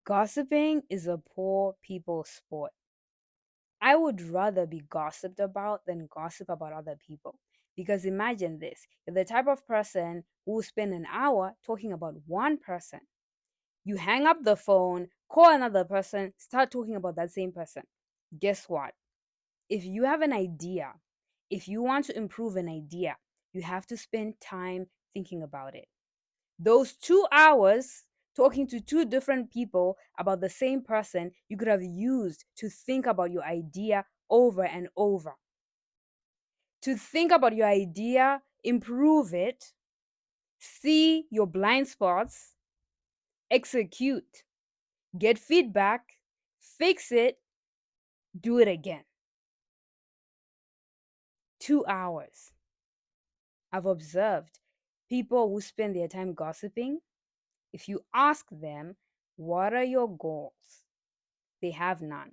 Gossiping is a poor people's sport. I would rather be gossiped about than gossip about other people. Because imagine this, you're the type of person who will spend an hour talking about one person. You hang up the phone, call another person, start talking about that same person. Guess what? If you have an idea, if you want to improve an idea, you have to spend time thinking about it. Those 2 hours talking to two different people about the same person, you could have used to think about your idea over and over. To think about your idea, improve it, see your blind spots, execute, get feedback, fix it, do it again. 2 hours. I've observed people who spend their time gossiping. If you ask them, what are your goals? They have none.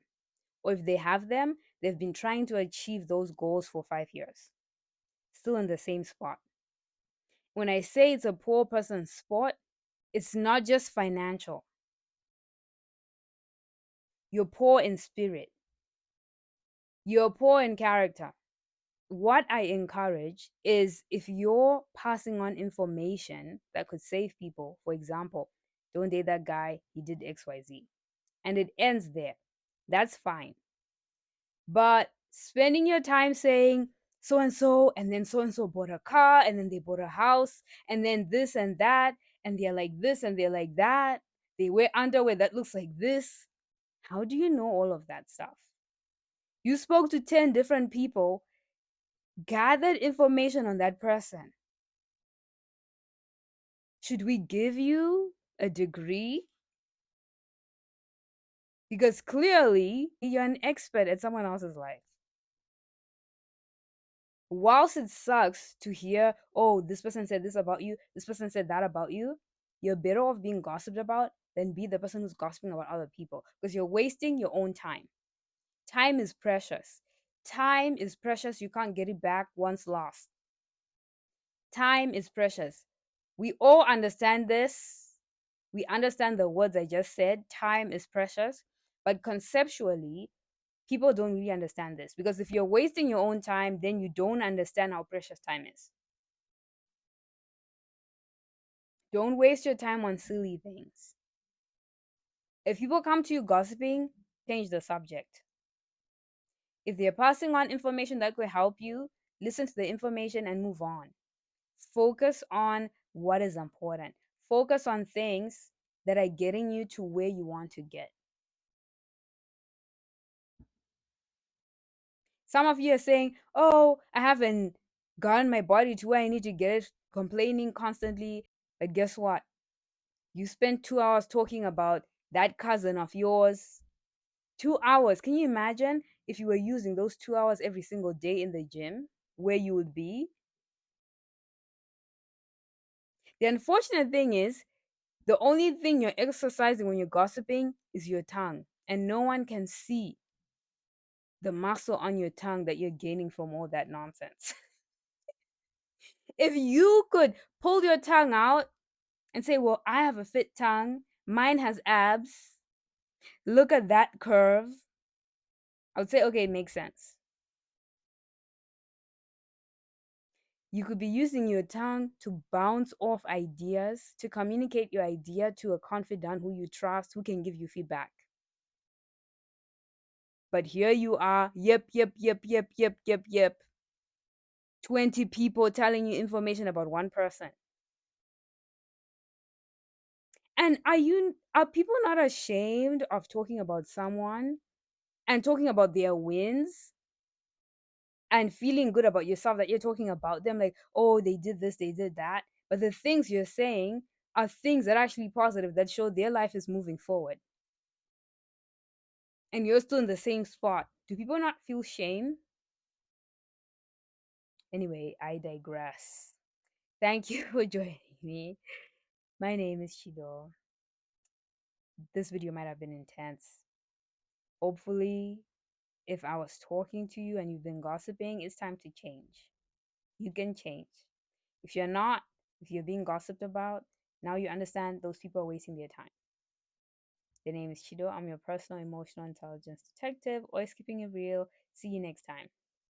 Or if they have them, they've been trying to achieve those goals for 5 years, still in the same spot. When I say it's a poor person's sport, it's not just financial. You're poor in spirit, you're poor in character. What I encourage is if you're passing on information that could save people, for example, don't date that guy, he did XYZ, and it ends there, that's fine. But spending your time saying and then so and so bought a car, and then they bought a house, and then this and that, and they're like this and they're like that, they wear underwear that looks like this. How do you know all of that stuff? You spoke to 10 different people, gathered information on that person. Should we give you a degree? Because clearly you're an expert at someone else's life. Whilst it sucks to hear, oh, this person said this about you, this person said that about you, you're better off being gossiped about than be the person who's gossiping about other people because you're wasting your own time. Time is precious. Time is precious. You can't get it back once lost. Time is precious. We all understand this. We understand the words I just said. Time is precious. But conceptually, people don't really understand this because if you're wasting your own time, then you don't understand how precious time is. Don't waste your time on silly things. If people come to you gossiping, change the subject. If they're passing on information that could help you, listen to the information and move on. Focus on what is important. Focus on things that are getting you to where you want to get. Some of you are saying, oh, I haven't gotten my body to where I need to get it, complaining constantly. But guess what? You spent 2 hours talking about that cousin of yours. 2 hours. Can you imagine if you were using those 2 hours every single day in the gym, where you would be? The unfortunate thing is, the only thing you're exercising when you're gossiping is your tongue, and no one can see the muscle on your tongue that you're gaining from all that nonsense. If you could pull your tongue out and say, well, I have a fit tongue, mine has abs, look at that curve, I would say, okay, it makes sense. You could be using your tongue to bounce off ideas, to communicate your idea to a confidant who you trust, who can give you feedback. But here you are, yep. 20 people telling you information about one person. And are people not ashamed of talking about someone and talking about their wins and feeling good about yourself that you're talking about them like, oh, they did this, they did that. But the things you're saying are things that are actually positive that show their life is moving forward. And you're still in the same spot. Do people not feel shame? Anyway, I digress. Thank you for joining me. My name is Chido. This video might have been intense. Hopefully, if I was talking to you and you've been gossiping, it's time to change. You can change. If you're not, if you're being gossiped about, now you understand those people are wasting their time. The name is Chido. I'm your personal emotional intelligence detective, always keeping it real. See you next time.